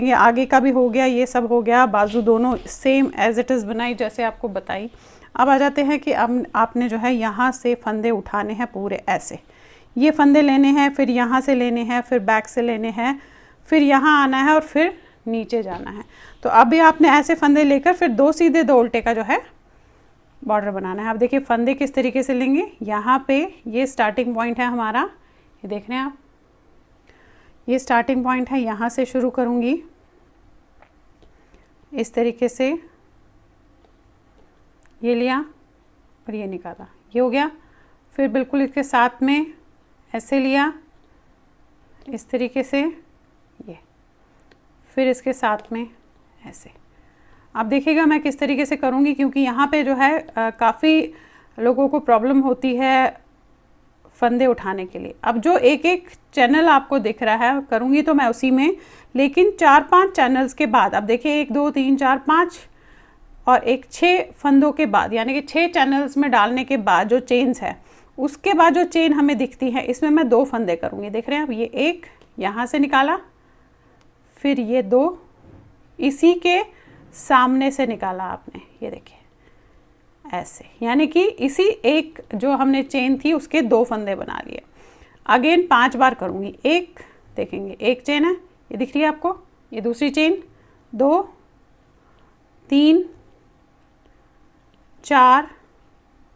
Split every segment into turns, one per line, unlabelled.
ये आगे का भी हो गया, ये सब हो गया, बाजू दोनों सेम एज इट इज़ बनाई जैसे आपको बताई। अब आ जाते हैं कि अब आपने जो है यहाँ से फंदे उठाने हैं पूरे ऐसे, ये फंदे लेने हैं, फिर यहाँ से लेने हैं, फिर बैक से लेने हैं, फिर यहाँ आना है और फिर नीचे जाना है। तो अभी आपने ऐसे फंदे लेकर फिर 2 सीधे 2 उल्टे का जो है बॉर्डर बनाना है। अब देखिए फंदे किस तरीके से लेंगे, यहाँ पे ये स्टार्टिंग पॉइंट है हमारा, ये देख रहे हैं आप, ये स्टार्टिंग पॉइंट है, यहाँ से शुरू करूँगी इस तरीके से, ये लिया और ये निकाला, ये हो गया। फिर बिल्कुल इसके साथ में ऐसे लिया इस तरीके से, ये फिर इसके साथ में ऐसे। अब देखिएगा मैं किस तरीके से करूँगी, क्योंकि यहाँ पे जो है काफ़ी लोगों को प्रॉब्लम होती है फंदे उठाने के लिए। अब जो एक एक चैनल आपको दिख रहा है करूँगी तो मैं उसी में, लेकिन 4-5 चैनल्स के बाद, अब देखिए 1 2 3 4 5 और एक 6 फंदों के बाद, यानी कि 6 चैनल्स में डालने के बाद जो चेन्स है, उसके बाद जो चेन हमें दिखती है इसमें मैं 2 फंदे करूँगी। देख रहे हैं आप, ये एक यहाँ से निकाला, फिर ये 2 इसी के सामने से निकाला आपने, ये देखिए ऐसे, यानी कि इसी एक जो हमने चेन थी उसके 2 फंदे बना लिए। अगेन 5 बार करूँगी, एक देखेंगे, एक चेन है ये दिख रही है आपको, ये दूसरी चेन, 2 3 4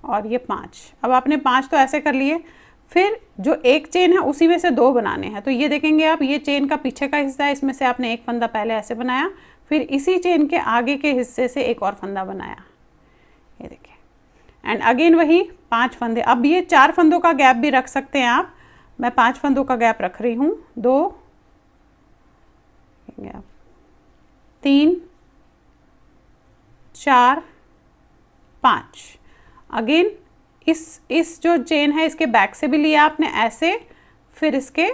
और ये 5। अब आपने 5 तो ऐसे कर लिए, फिर जो एक चेन है उसी में से 2 बनाने हैं। तो ये देखेंगे आप, ये चेन का पीछे का हिस्सा है, इसमें से आपने एक फंदा पहले ऐसे बनाया, फिर इसी चेन के आगे के हिस्से से एक और फंदा बनाया, ये देखिए, एंड अगेन वही 5 फंदे। अब ये 4 फंदों का गैप भी रख सकते हैं आप, मैं 5 फंदों का गैप रख रही हूँ, 2 3 4 5। अगेन इस जो चेन है इसके बैक से भी लिया आपने ऐसे, फिर इसके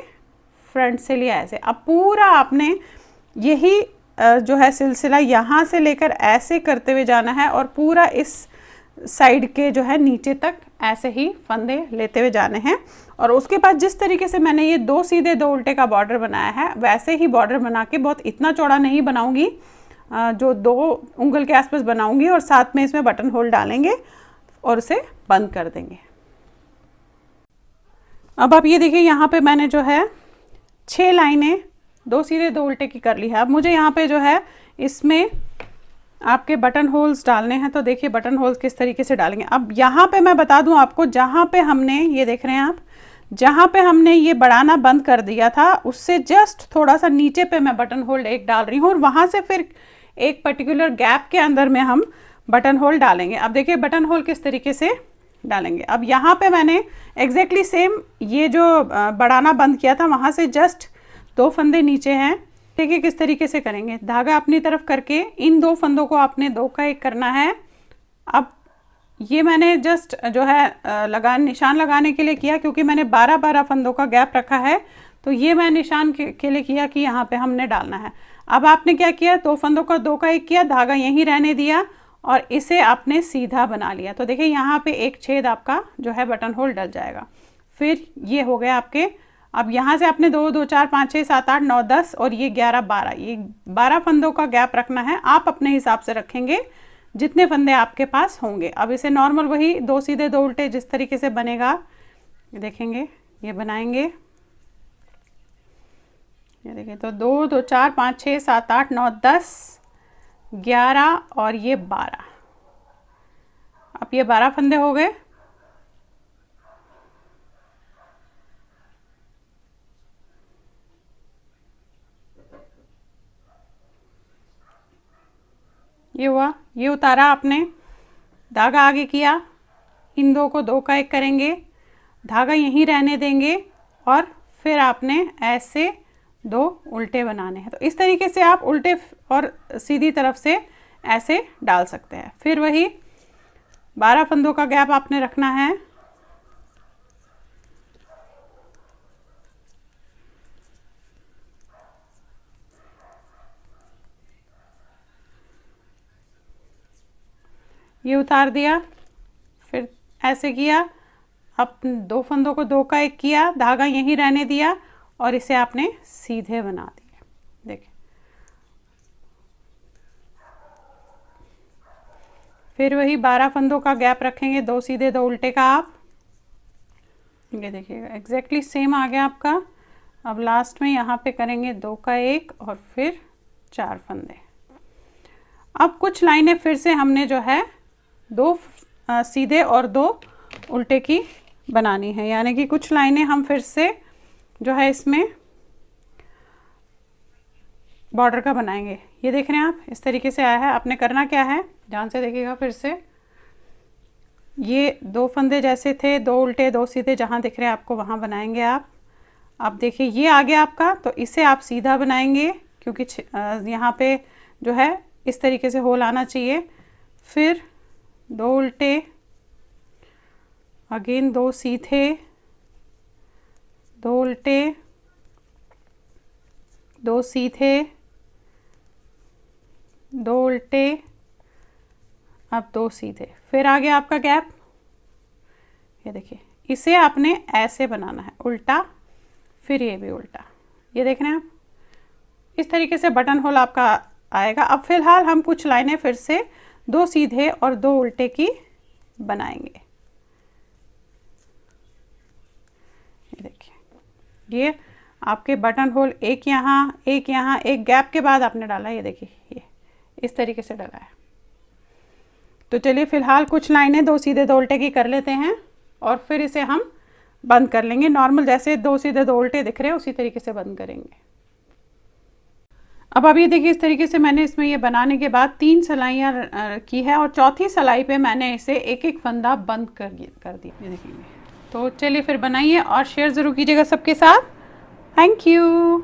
फ्रंट से लिया ऐसे। अब पूरा आपने यही जो है सिलसिला यहाँ से लेकर ऐसे करते हुए जाना है और पूरा इस साइड के जो है नीचे तक ऐसे ही फंदे लेते हुए जाने हैं। और उसके बाद जिस तरीके से मैंने ये 2 सीधे 2 उल्टे का बॉर्डर बनाया है, वैसे ही बॉर्डर बना के, बहुत इतना चौड़ा नहीं बनाऊंगी, जो 2 उंगल के आसपास बनाऊंगी, और साथ में इसमें बटन होल डालेंगे और उसे बंद कर देंगे। अब आप ये देखिए, यहाँ पे मैंने जो है 6 लाइनें 2 सीधे 2 उल्टे की कर ली है। अब मुझे यहाँ पे जो है इसमें आपके बटन होल्स डालने हैं, तो देखिए बटन होल्स किस तरीके से डालेंगे। अब यहाँ पे मैं बता दूँ आपको, जहाँ पे हमने, ये देख रहे हैं आप, जहाँ पे हमने ये बढ़ाना बंद कर दिया था उससे जस्ट थोड़ा सा नीचे पे मैं बटन होल एक डाल रही हूँ, और वहाँ से फिर एक पर्टिकुलर गैप के अंदर में हम बटन होल डालेंगे। अब देखिए बटन होल किस तरीके से डालेंगे। अब यहाँ पे मैंने एग्जैक्टली सेम ये जो बढ़ाना बंद किया था वहाँ से जस्ट 2 फंदे नीचे हैं। देखिए किस तरीके से करेंगे, धागा अपनी तरफ करके इन 2 फंदों को आपने 2 का 1 करना है। अब ये मैंने जस्ट जो है निशान लगाने के लिए किया, क्योंकि मैंने 12-12 फंदों का गैप रखा है, तो ये मैं निशान के लिए किया कि यहाँ पे हमने डालना है। अब आपने क्या किया, 2 फंदों का 2 का 1 किया, धागा यहीं रहने दिया और इसे आपने सीधा बना लिया। तो देखिए यहाँ पे एक छेद आपका जो है बटन होल डल जाएगा। फिर ये हो गया आपके। अब यहाँ से आपने 2 2 4 5 6 7 8 9 10 और ये 11 12, ये 12 फंदों का गैप रखना है। आप अपने हिसाब से रखेंगे जितने फंदे आपके पास होंगे। अब इसे नॉर्मल वही 2 सीधे 2 उल्टे जिस तरीके से बनेगा देखेंगे, ये बनाएंगे, ये देखिए। तो 2 2 4 5 6 7 8 9 10 11 और ये 12। अब ये 12 फंदे हो गए। ये हुआ, ये उतारा आपने, धागा आगे किया, इन 2 को 2 का 1 करेंगे, धागा यहीं रहने देंगे और फिर आपने ऐसे 2 उल्टे बनाने हैं। तो इस तरीके से आप उल्टे और सीधी तरफ से ऐसे डाल सकते हैं। फिर वही 12 फंदों का गैप आपने रखना है। ये उतार दिया, फिर ऐसे किया, अब 2 फंदों को 2 का 1 किया, धागा यहीं रहने दिया और इसे आपने सीधे बना दिया। देखिए फिर वही 12 फंदों का गैप रखेंगे, 2 सीधे 2 उल्टे का आप, ये देखिएगा एग्जैक्टली सेम आ गया आपका। अब लास्ट में यहाँ पे करेंगे 2 का 1 और फिर 4 फंदे। अब कुछ लाइनें फिर से हमने जो है 2 सीधे और 2 उल्टे की बनानी है, यानी कि कुछ लाइनें हम फिर से जो है इसमें बॉर्डर का बनाएंगे। ये देख रहे हैं आप, इस तरीके से आया है। आपने करना क्या है, ध्यान से देखिएगा फिर से, ये 2 फंदे जैसे थे, 2 उल्टे 2 सीधे जहाँ दिख रहे हैं आपको वहाँ बनाएंगे आप। अब देखिए ये आ गया आपका, तो इसे आप सीधा बनाएंगे क्योंकि यहाँ पे जो है इस तरीके से होल आना चाहिए। फिर 2 उल्टे, अगेन 2 सीधे, 2 उल्टे, 2 सीधे, 2 उल्टे, अब 2 सीधे, फिर आ गया आपका गैप। ये देखिए इसे आपने ऐसे बनाना है, उल्टा, फिर ये भी उल्टा। ये देख रहे हैं आप, इस तरीके से बटन होल आपका आएगा। अब फिलहाल हम कुछ लाइनें फिर से 2 सीधे और 2 उल्टे की बनाएंगे। ये देखिए ये आपके बटन होल, एक यहाँ एक यहाँ, एक गैप के बाद आपने डाला। ये देखिए ये इस तरीके से डाला है। तो चलिए फिलहाल कुछ लाइनें 2 सीधे 2 उल्टे की कर लेते हैं और फिर इसे हम बंद कर लेंगे। नॉर्मल जैसे 2 सीधे 2 उल्टे दिख रहे हैं उसी तरीके से बंद करेंगे। अब ये देखिए इस तरीके से मैंने इसमें ये बनाने के बाद 3 सिलाइयाँ की है और चौथी सिलाई पे मैंने इसे एक एक फंदा बंद कर दी। ये देखिए, तो चलिए फिर बनाइए और शेयर ज़रूर कीजिएगा सबके साथ। Thank you.